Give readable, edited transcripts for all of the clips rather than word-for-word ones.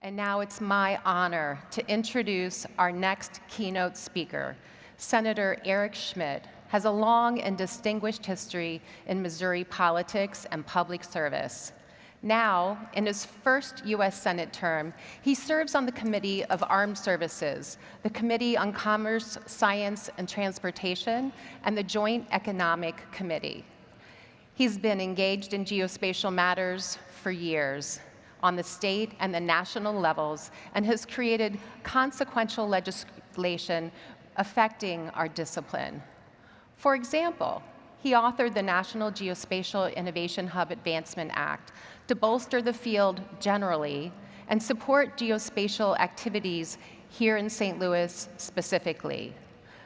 And now it's my honor to introduce our next keynote speaker. Senator Eric Schmitt has a long and distinguished history in Missouri politics and public service. Now, in his first U.S. Senate term, he serves on the Committee of Armed Services, the Committee on Commerce, Science, and Transportation, and the Joint Economic Committee. He's been engaged in geospatial matters for years on the state and the national levels, and has created consequential legislation affecting our discipline. For example, he authored the National Geospatial Innovation Hub Advancement Act to bolster the field generally and support geospatial activities here in St. Louis specifically.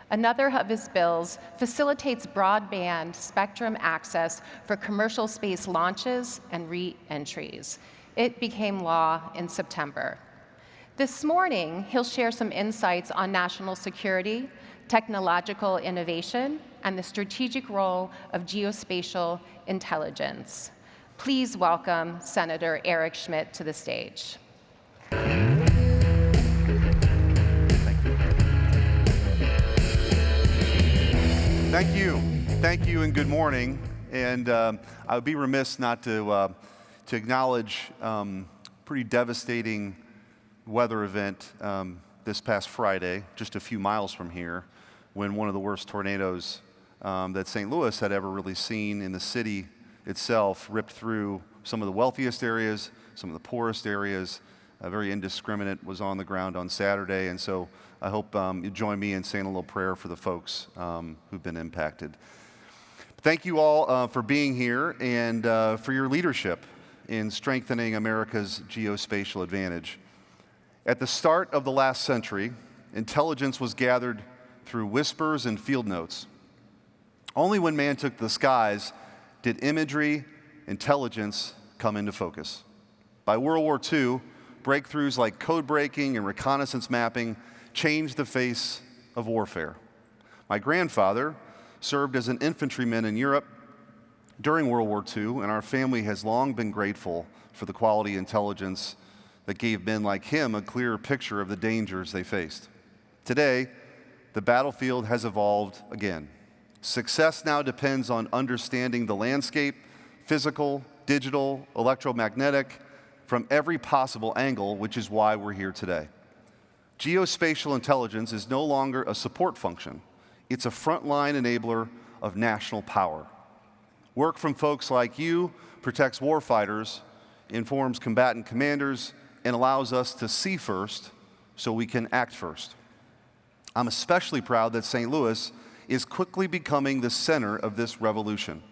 Another of his bills facilitates broadband spectrum access for commercial space launches and re-entries. It became law in September. This morning, he'll share some insights on national security, technological innovation, and the strategic role of geospatial intelligence. Please welcome Senator Eric Schmitt to the stage. Thank you, and good morning. And I would be remiss not to acknowledge pretty devastating weather event this past Friday, just a few miles from here, when one of the worst tornadoes that St. Louis had ever really seen in the city itself ripped through some of the wealthiest areas, some of the poorest areas. Very indiscriminate, was on the ground on Saturday, and so I hope you join me in saying a little prayer for the folks who've been impacted. Thank you all for being here and for your leadership in strengthening America's geospatial advantage. At the start of the last century, intelligence was gathered through whispers and field notes. Only when man took to the skies did imagery, intelligence come into focus. By World War II, breakthroughs like code breaking and reconnaissance mapping changed the face of warfare. My grandfather served as an infantryman in Europe during World War II, and our family has long been grateful for the quality intelligence that gave men like him a clearer picture of the dangers they faced. Today, the battlefield has evolved again. Success now depends on understanding the landscape, physical, digital, electromagnetic, from every possible angle, which is why we're here today. Geospatial intelligence is no longer a support function. It's a frontline enabler of national power. Work from folks like you protects warfighters, informs combatant commanders, and allows us to see first so we can act first. I'm especially proud that St. Louis is quickly becoming the center of this revolution.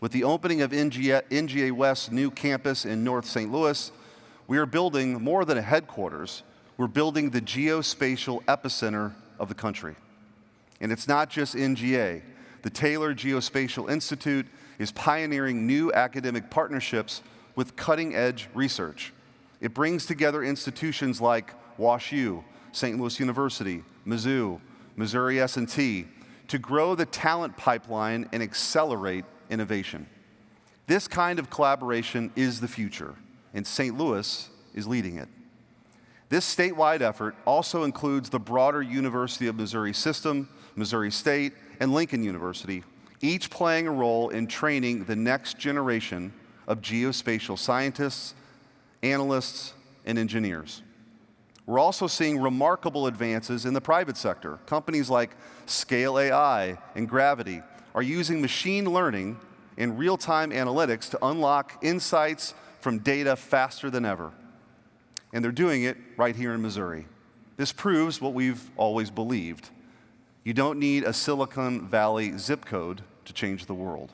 With the opening of NGA West's new campus in North St. Louis, we are building more than a headquarters. We're building the geospatial epicenter of the country. And it's not just NGA. The Taylor Geospatial Institute is pioneering new academic partnerships with cutting-edge research. It brings together institutions like WashU, St. Louis University, Mizzou, Missouri S&T, to grow the talent pipeline and accelerate innovation. This kind of collaboration is the future, and St. Louis is leading it. This statewide effort also includes the broader University of Missouri system, Missouri State, and Lincoln University, each playing a role in training the next generation of geospatial scientists, analysts, and engineers. We're also seeing remarkable advances in the private sector. Companies like Scale AI and Gravity are using machine learning and real-time analytics to unlock insights from data faster than ever. And they're doing it right here in Missouri. This proves what we've always believed. You don't need a Silicon Valley zip code to change the world.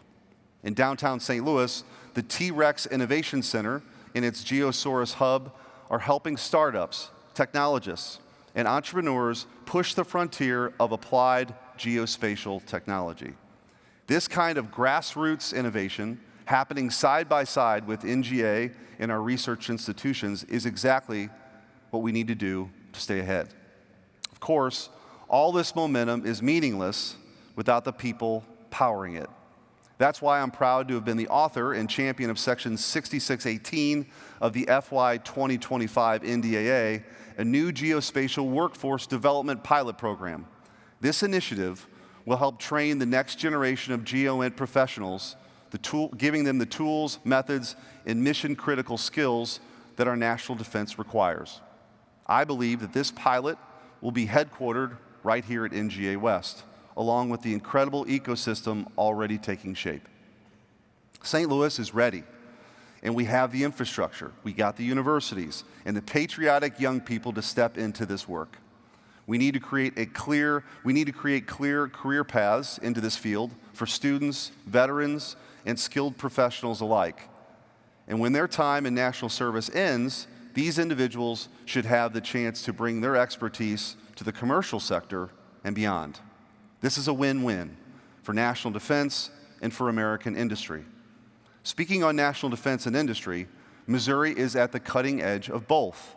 In downtown St. Louis, the T-Rex Innovation Center and its Geosaurus Hub are helping startups, technologists, and entrepreneurs push the frontier of applied geospatial technology. This kind of grassroots innovation happening side by side with NGA and our research institutions is exactly what we need to do to stay ahead. Of course, all this momentum is meaningless without the people powering it. That's why I'm proud to have been the author and champion of Section 6618 of the FY 2025 NDAA, a new geospatial workforce development pilot program. This initiative will help train the next generation of GEOINT professionals, giving them the tools, methods, and mission-critical skills that our national defense requires. I believe that this pilot will be headquartered right here at NGA West, along with the incredible ecosystem already taking shape. St. Louis is ready, and we have the infrastructure. We got the universities and the patriotic young people to step into this work. We need to create clear career paths into this field for students, veterans, and skilled professionals alike. And when their time in national service ends, these individuals should have the chance to bring their expertise to the commercial sector and beyond. This is a win-win for national defense and for American industry. Speaking on national defense and industry, Missouri is at the cutting edge of both.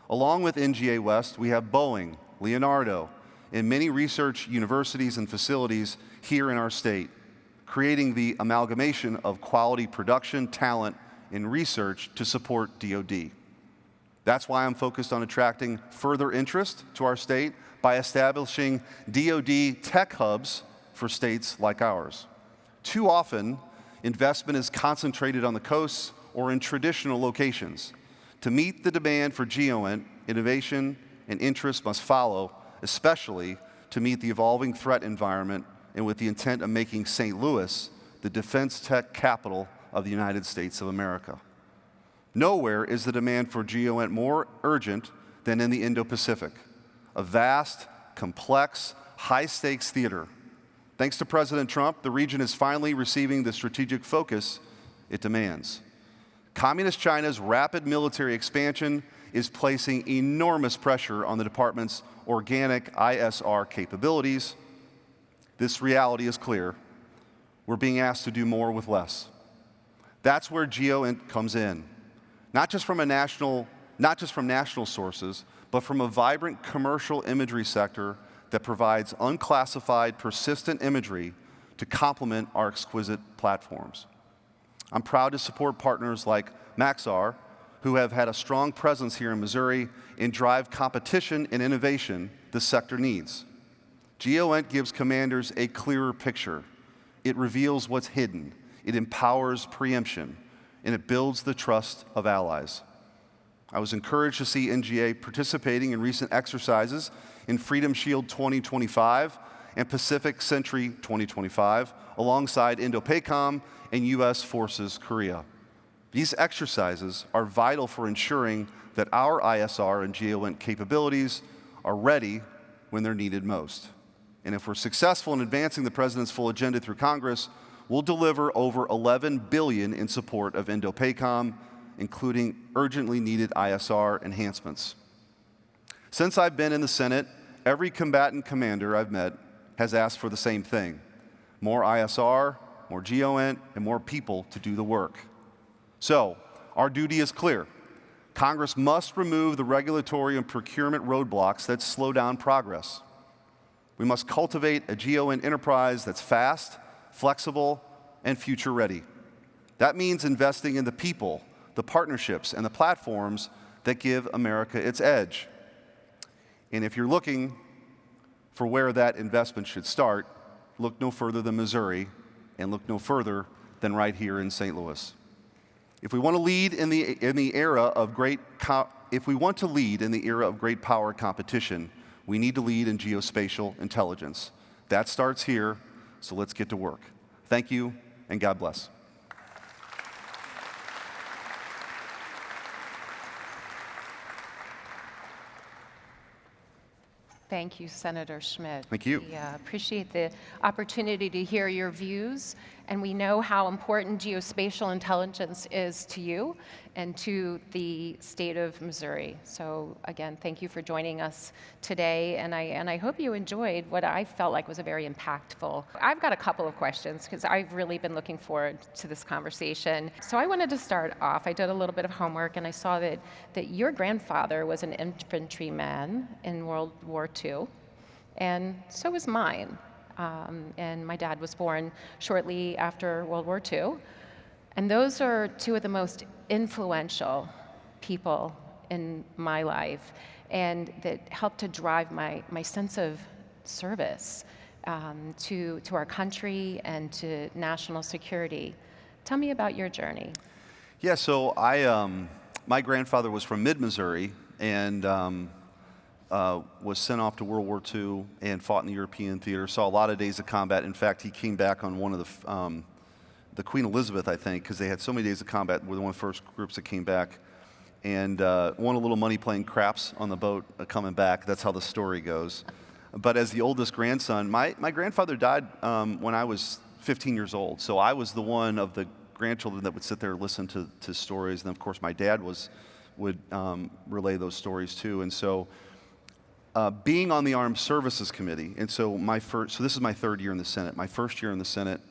Along with NGA West, we have Boeing, Leonardo, and many research universities and facilities here in our state, creating the amalgamation of quality production, talent, and research to support DoD. That's why I'm focused on attracting further interest to our state by establishing DoD tech hubs for states like ours. Too often, investment is concentrated on the coasts or in traditional locations. To meet the demand for GEOINT, innovation and interest must follow, especially to meet the evolving threat environment and with the intent of making St. Louis the defense tech capital of the United States of America. Nowhere is the demand for GEOINT more urgent than in the Indo-Pacific, a vast, complex, high-stakes theater. Thanks to President Trump, the region is finally receiving the strategic focus it demands. Communist China's rapid military expansion is placing enormous pressure on the department's organic ISR capabilities. This reality is clear. We're being asked to do more with less. That's where GEOINT comes in. Not just from national sources, but from a vibrant commercial imagery sector that provides unclassified, persistent imagery to complement our exquisite platforms. I'm proud to support partners like Maxar, who have had a strong presence here in Missouri and drive competition and innovation the sector needs. GEOINT gives commanders a clearer picture. It reveals what's hidden. It empowers preemption, and it builds the trust of allies. I was encouraged to see NGA participating in recent exercises in Freedom Shield 2025 and Pacific Sentry 2025, alongside Indo-PACOM and U.S. Forces Korea. These exercises are vital for ensuring that our ISR and GEOINT capabilities are ready when they're needed most. And if we're successful in advancing the President's full agenda through Congress, we'll deliver over $11 billion in support of Indo-PACOM, including urgently needed ISR enhancements. Since I've been in the Senate, every combatant commander I've met has asked for the same thing: more ISR, more GEOINT, and more people to do the work. So, our duty is clear. Congress must remove the regulatory and procurement roadblocks that slow down progress. We must cultivate a GEOINT enterprise that's fast, flexible, and future-ready. That means investing in the people, the partnerships, and the platforms that give America its edge. And if you're looking for where that investment should start, look no further than Missouri, and look no further than right here in St. Louis. If we want to lead in the era of great power competition, we need to lead in geospatial intelligence. That starts here, so let's get to work. Thank you, and God bless. Thank you, Senator Schmitt. Thank you. We appreciate the opportunity to hear your views, and we know how important geospatial intelligence is to you and to the state of Missouri. So again, thank you for joining us today, and I hope you enjoyed what I felt like was a very impactful. I've got a couple of questions because I've really been looking forward to this conversation. So I wanted to start off. I did a little bit of homework, and I saw that your grandfather was an infantryman in World War II, and so was mine. and my dad was born shortly after World War II. And those are two of the most influential people in my life, and that helped to drive my sense of service to our country and to national security. Tell me about your journey. Yeah, so my grandfather was from mid-Missouri and was sent off to World War II and fought in the European theater, saw a lot of days of combat. In fact, he came back on one of the Queen Elizabeth, I think, because they had so many days of combat. We're one of the first groups that came back, and won a little money playing craps on the boat coming back. That's how the story goes. But as the oldest grandson, my grandfather died when I was 15 years old, so I was the one of the grandchildren that would sit there and listen to stories, and of course my dad would relay those stories too. And so being on the Armed Services Committee, and so this is my third year in the Senate. My first year in the Senate,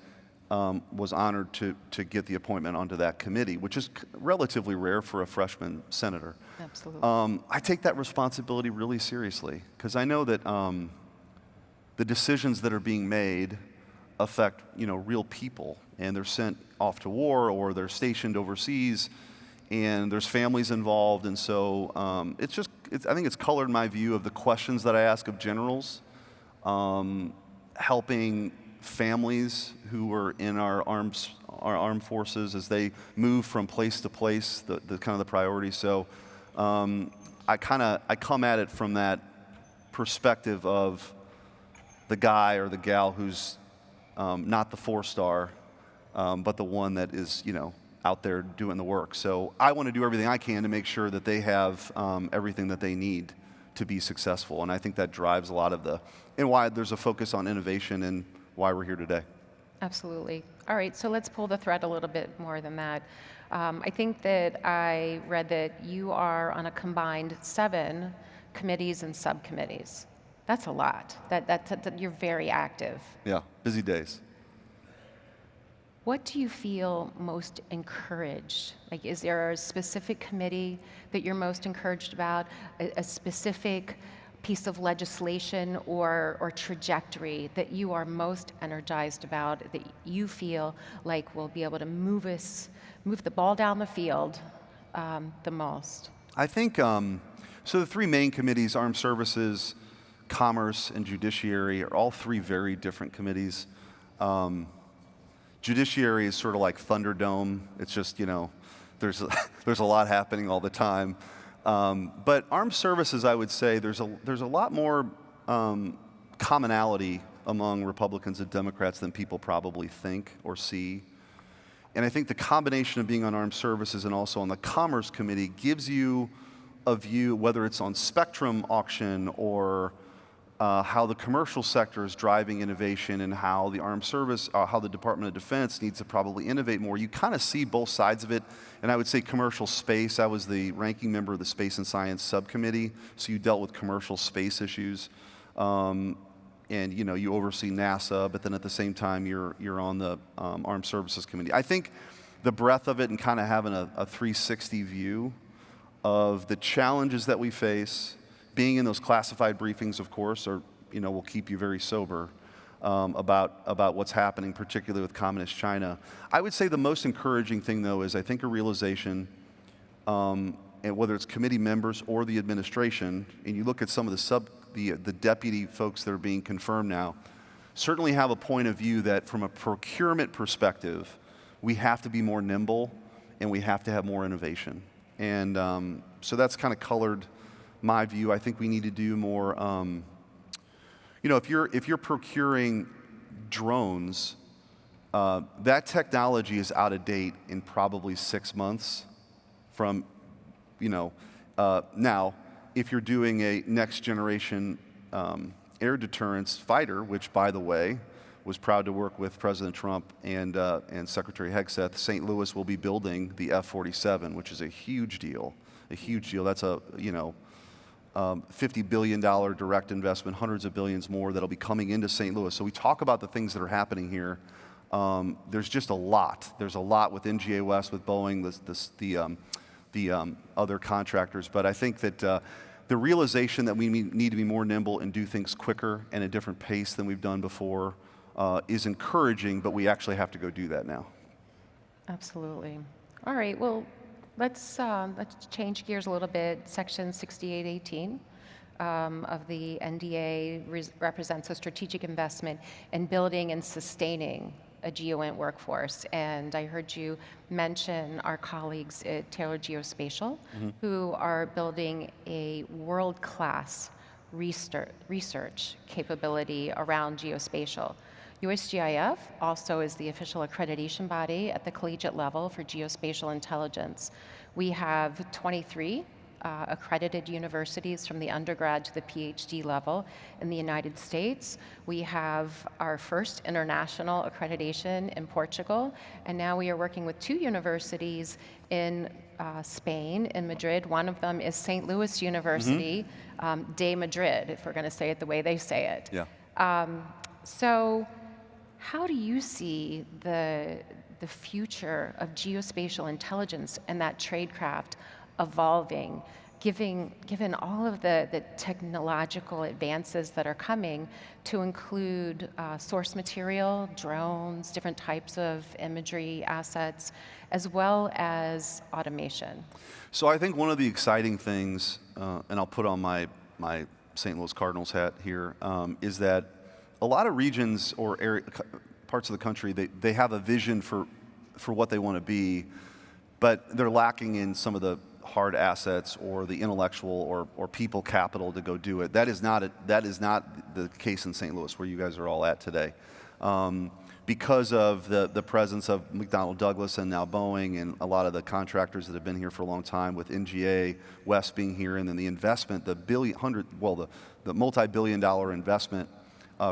was honored to get the appointment onto that committee, which is relatively rare for a freshman senator. Absolutely. I take that responsibility really seriously because I know that the decisions that are being made affect real people, and they're sent off to war or they're stationed overseas, and there's families involved, and so I think it's colored my view of the questions that I ask of generals, helping families who are in our armed forces as they move from place to place, the kind of the priority. So I come at it from that perspective of the guy or the gal who's not the 4-star, but the one that is out there doing the work. So I want to do everything I can to make sure that they have everything that they need to be successful, and I think that drives a lot of and why there's a focus on innovation and why we're here today. Absolutely. All right, so let's pull the thread a little bit more than that. I think that I read that you are on a combined 7 committees and subcommittees. That's a lot. That you're very active. Yeah, busy days. What do you feel most encouraged? Like, is there a specific committee that you're most encouraged about, a specific piece of legislation or trajectory that you are most energized about, that you feel like will be able to move the ball down the field the most? I think, so the 3 main committees, Armed Services, Commerce, and Judiciary, are all 3 very different committees. Judiciary is sort of like Thunderdome. It's just, there's a lot happening all the time. But Armed Services, I would say, there's a lot more commonality among Republicans and Democrats than people probably think or see. And I think the combination of being on Armed Services and also on the Commerce Committee gives you a view, whether it's on spectrum auction or how the commercial sector is driving innovation and how the how the Department of Defense needs to probably innovate more. You kind of see both sides of it. And I would say commercial space, I was the ranking member of the Space and Science Subcommittee, so you dealt with commercial space issues. And you oversee NASA, but then at the same time you're on the Armed Services Committee. I think the breadth of it and kind of having a 360 view of the challenges that we face, being in those classified briefings, of course, will keep you very sober about what's happening, particularly with Communist China. I would say the most encouraging thing, though, is I think a realization, and whether it's committee members or the administration, and you look at some of the deputy folks that are being confirmed now, certainly have a point of view that from a procurement perspective, we have to be more nimble and we have to have more innovation. And so that's kind of colored my view. I think we need to do more, if you're procuring drones, that technology is out of date in probably 6 months from, now, if you're doing a next generation air deterrence fighter, which by the way, was proud to work with President Trump and Secretary Hegseth, St. Louis will be building the F-47, which is a huge deal. That's a, $50 billion direct investment, hundreds of billions more that'll be coming into St. Louis. So we talk about the things that are happening here. There's just a lot. There's a lot with NGA West, with Boeing, the other contractors. But I think that the realization that we need to be more nimble and do things quicker and at a different pace than we've done before is encouraging, but we actually have to go do that now. Absolutely. All right, well, let's change gears a little bit. Section 6818 of the NDA represents a strategic investment in building and sustaining a GEOINT workforce. And I heard you mention our colleagues at Taylor Geospatial, who are building a world-class research capability around geospatial. USGIF also is the official accreditation body at the collegiate level for geospatial intelligence. We have 23 accredited universities from the undergrad to the PhD level in the United States. We have our first international accreditation in Portugal, and now we are working with 2 universities in Spain, in Madrid. One of them is St. Louis University, de Madrid, if we're going to say it the way they say it. Yeah. So how do you see the future of geospatial intelligence and that tradecraft evolving, given all of the technological advances that are coming to include source material, drones, different types of imagery assets, as well as automation? So I think one of the exciting things, and I'll put on my St. Louis Cardinals hat here, is that a lot of regions or parts of the country, they have a vision for what they want to be, but they're lacking in some of the hard assets or the intellectual or people capital to go do it. That is not the case in St. Louis, where you guys are all at today. Because of the presence of McDonnell Douglas and now Boeing and a lot of the contractors that have been here for a long time, with NGA West being here, and then the investment, the multi-billion-dollar investment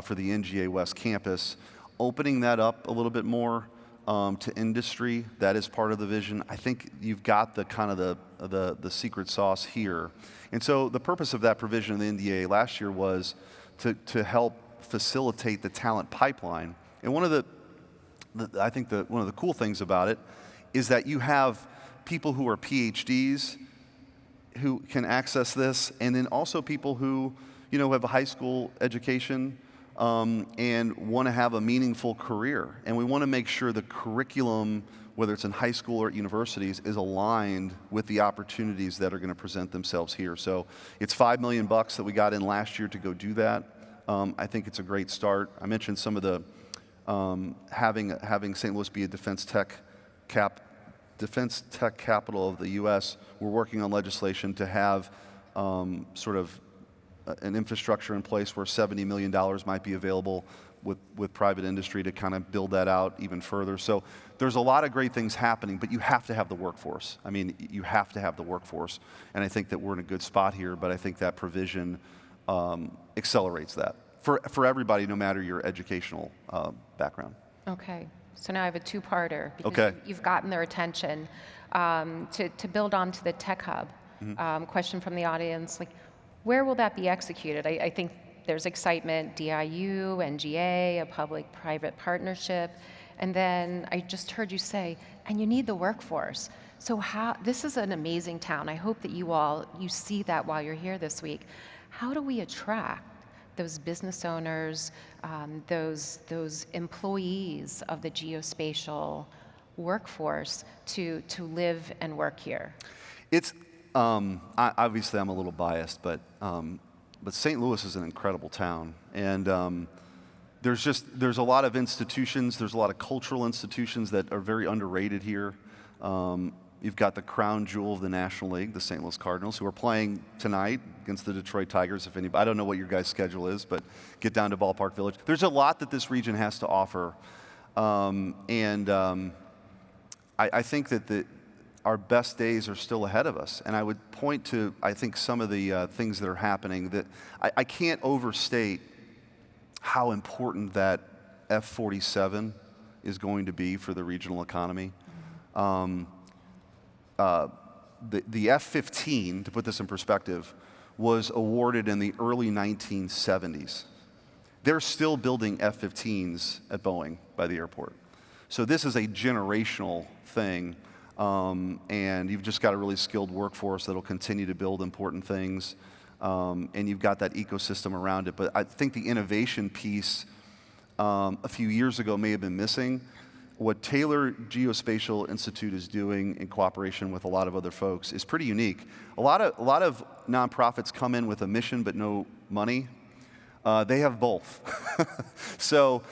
for the NGA West campus, opening that up a little bit more to industry. That is part of the vision. I think you've got the kind of the secret sauce here. And so the purpose of that provision in the NDA last year was to help facilitate the talent pipeline. And one of one of the cool things about it is that you have people who are PhDs who can access this, and then also people who have a high school education and want to have a meaningful career. And we want to make sure the curriculum, whether it's in high school or at universities, is aligned with the opportunities that are going to present themselves here. So it's $5 million that we got in last year to go do that. I think it's a great start. I mentioned some of the having St. Louis be a defense tech capital of the U.S. We're working on legislation to have sort of an infrastructure in place where $70 million might be available with private industry to kind of build that out even further. So there's a lot of great things happening, but you have to have the workforce. I mean, you have to have the workforce. And I think that we're in a good spot here, but I think that provision accelerates that for everybody, no matter your educational background. Okay. So now I have a two-parter. Okay. You've gotten their attention. To build on to the Tech Hub, question from the audience, where will that be executed? I think there's excitement, DIU, NGA, a public-private partnership, and then I just heard you say, and you need the workforce. So this is an amazing town. I hope that you see that while you're here this week. How do we attract those business owners, those employees of the geospatial workforce to live and work here? It's obviously I'm a little biased, but St. Louis is an incredible town, and there's a lot of institutions, there's a lot of cultural institutions that are very underrated here. You've got the crown jewel of the National League, the St. Louis Cardinals, who are playing tonight against the Detroit Tigers. I don't know what your guys' schedule is, but get down to Ballpark Village. There's a lot that this region has to offer, I think that our best days are still ahead of us. And I would point to, I think, some of the things that are happening that I can't overstate how important that F-47 is going to be for the regional economy. The F-15, to put this in perspective, was awarded in the early 1970s. They're still building F-15s at Boeing by the airport. So this is a generational thing. And you've just got a really skilled workforce that'll continue to build important things. and you've got that ecosystem around it. But I think the innovation piece a few years ago may have been missing. What Taylor Geospatial Institute is doing in cooperation with a lot of other folks is pretty unique. A lot of nonprofits come in with a mission but no money. They have both. So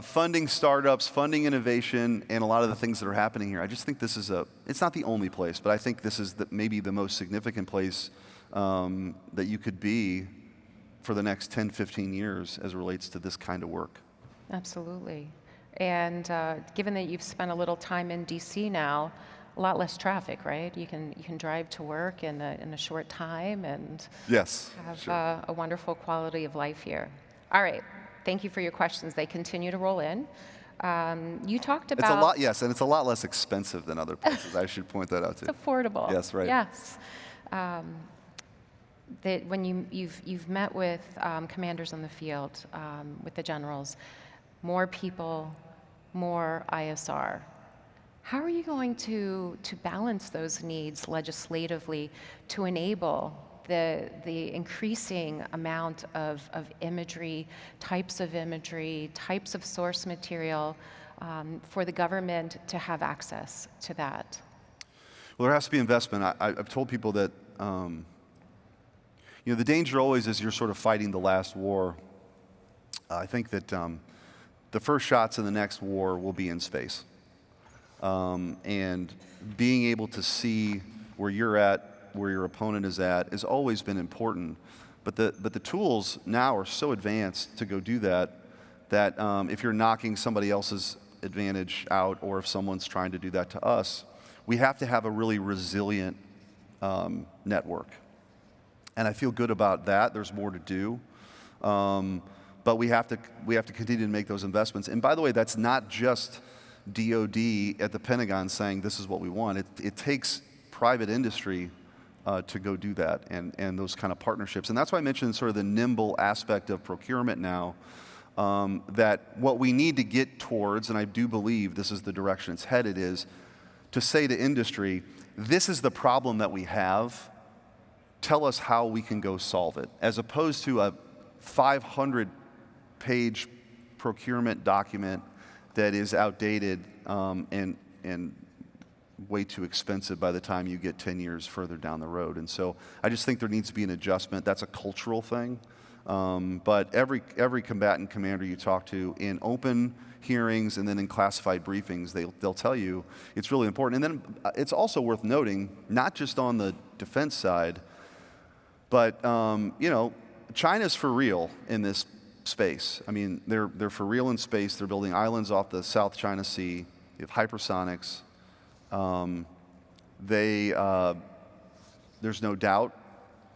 funding startups, funding innovation, and a lot of the things that are happening here. I just think this is it's not the only place, but I think this is maybe the most significant place that you could be for the next 10, 15 years as it relates to this kind of work. Absolutely. And given that you've spent a little time in DC now, a lot less traffic, right? You can drive to work in a short time and yes, have sure. a wonderful quality of life here. All right, thank you for your questions. They continue to roll in. You talked about... It's a lot, yes, and it's a lot less expensive than other places. I should point that out too. It's affordable. Yes, right. Yes. That when you've met with commanders on the field, with the generals, more people, more ISR. How are you going to balance those needs legislatively to enable the increasing amount of imagery, types of source material for the government to have access to that? Well, there has to be investment. I've told people that the danger always is you're sort of fighting the last war. I think that the first shots in the next war will be in space. And being able to see where you're at, where your opponent is at, has always been important. But the tools now are so advanced to go do that if you're knocking somebody else's advantage out, or if someone's trying to do that to us, we have to have a really resilient network. And I feel good about that. There's more to do. But we have to continue to make those investments. And by the way, that's not just DOD at the Pentagon saying this is what we want. It takes private industry to go do that, and those kind of partnerships. And that's why I mentioned sort of the nimble aspect of procurement now, that what we need to get towards, and I do believe this is the direction it's headed, is to say to industry, this is the problem that we have, tell us how we can go solve it, as opposed to a 500-page procurement document that is outdated and way too expensive by the time you get 10 years further down the road. And so I just think there needs to be an adjustment. That's a cultural thing. But every combatant commander you talk to in open hearings and then in classified briefings, they'll tell you it's really important. And then it's also worth noting, not just on the defense side, but China's for real in this space. I mean, they're for real in space. They're building islands off the South China Sea. They have hypersonics. There's no doubt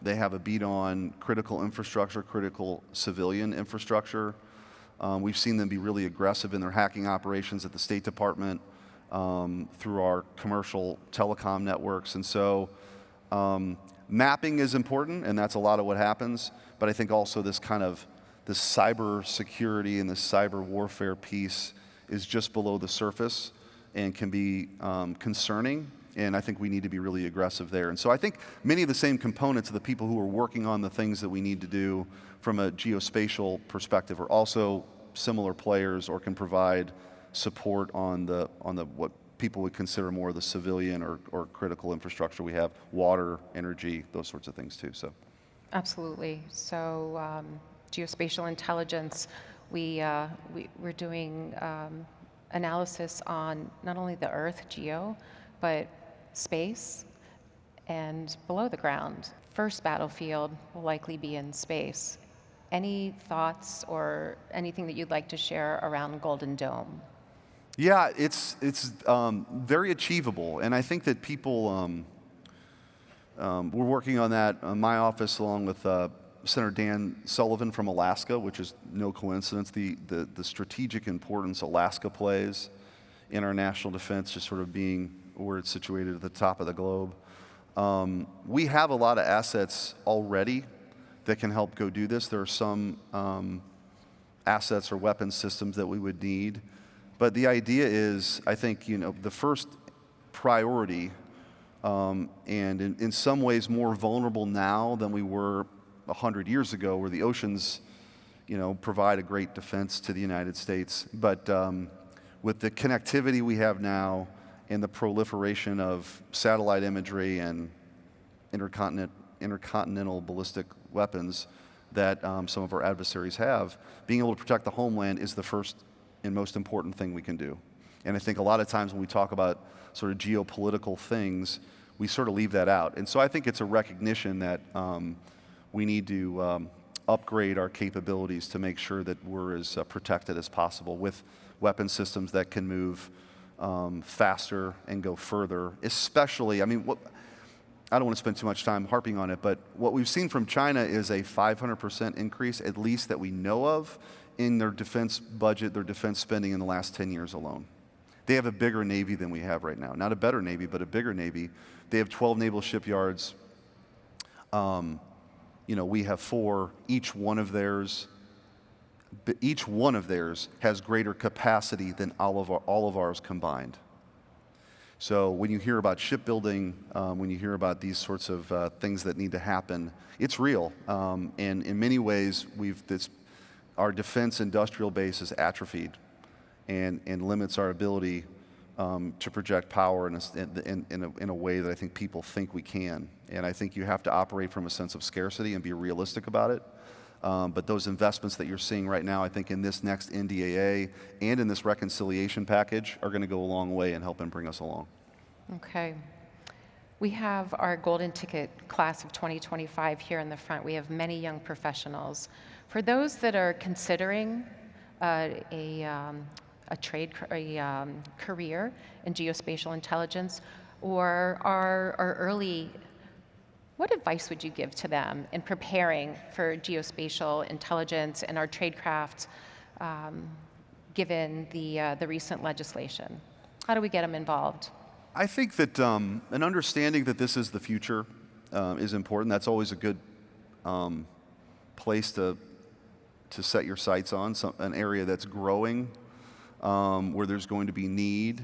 they have a beat on critical infrastructure, critical civilian infrastructure. We've seen them be really aggressive in their hacking operations at the State Department through our commercial telecom networks. And so mapping is important, and that's a lot of what happens. But I think also this cyber security and this cyber warfare piece is just below the surface and can be concerning, and I think we need to be really aggressive there. And so I think many of the same components of the people who are working on the things that we need to do from a geospatial perspective are also similar players or can provide support on the what people would consider more the civilian or critical infrastructure we have, water, energy, those sorts of things too. So. Absolutely. So geospatial intelligence, we're doing analysis on not only the Earth, geo, but space and below the ground. First battlefield will likely be in space. Any thoughts or anything that you'd like to share around Golden Dome? Yeah, it's very achievable, and I think that people, we're working on that in my office along with Senator Dan Sullivan from Alaska, which is no coincidence, the strategic importance Alaska plays in our national defense, just sort of being where it's situated at the top of the globe. We have a lot of assets already that can help go do this. There are some assets or weapon systems that we would need. But the idea is, I think, the first priority, and in some ways more vulnerable now than we were 100 years ago, where the oceans, provide a great defense to the United States. But with the connectivity we have now and the proliferation of satellite imagery and intercontinental ballistic weapons that some of our adversaries have, being able to protect the homeland is the first and most important thing we can do. And I think a lot of times when we talk about sort of geopolitical things, we sort of leave that out. And so I think it's a recognition that we need to upgrade our capabilities to make sure that we're as protected as possible with weapon systems that can move faster and go further. Especially, I don't want to spend too much time harping on it, but what we've seen from China is a 500% increase, at least that we know of, in their defense budget, their defense spending in the last 10 years alone. They have a bigger Navy than we have right now. Not a better Navy, but a bigger Navy. They have 12 naval shipyards. We have 4. Each one of theirs has greater capacity than all of ours combined. So when you hear about shipbuilding, when you hear about these sorts of things that need to happen, it's real. And in many ways, our defense industrial base is atrophied and limits our ability to project power in a way that I think people think we can. And I think you have to operate from a sense of scarcity and be realistic about it. But those investments that you're seeing right now, I think in this next NDAA and in this reconciliation package are going to go a long way in helping bring us along. Okay. We have our golden ticket class of 2025 here in the front. We have many young professionals. For those that are considering a career in geospatial intelligence or are early, what advice would you give to them in preparing for geospatial intelligence and our tradecraft, given the recent legislation? How do we get them involved? I think that an understanding that this is the future is important. That's always a good place to set your sights on, an area that's growing, where there's going to be need,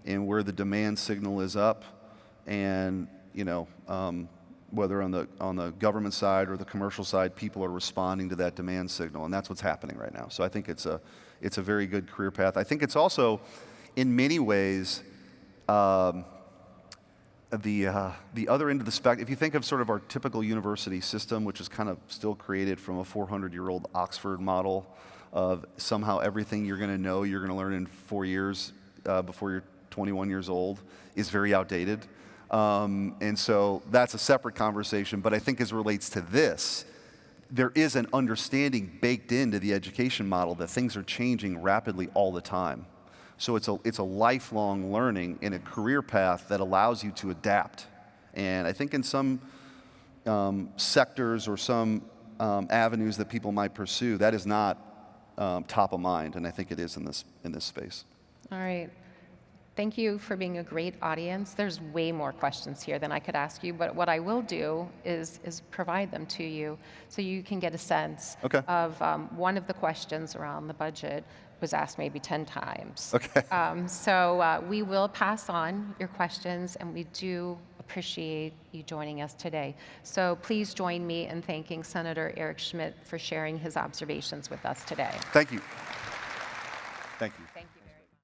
and where the demand signal is up, and whether on the government side or the commercial side, people are responding to that demand signal, and that's what's happening right now. So I think it's a very good career path. I think it's also, in many ways, the other end of the spectrum. If you think of sort of our typical university system, which is kind of still created from a 400-year-old Oxford model of somehow everything you're going to know, you're going to learn in 4 years before you're 21 years old, is very outdated. And so that's a separate conversation. But I think as it relates to this, there is an understanding baked into the education model that things are changing rapidly all the time. So it's a lifelong learning in a career path that allows you to adapt. And I think in some sectors or some avenues that people might pursue, that is not top of mind, and I think it is in this space. All right. Thank you for being a great audience. There's way more questions here than I could ask you, but what I will do is provide them to you so you can get a sense of one of the questions around the budget was asked maybe 10 times. Okay. So we will pass on your questions, and we do appreciate you joining us today. So please join me in thanking Senator Eric Schmitt for sharing his observations with us today. Thank you. Thank you. Thank you.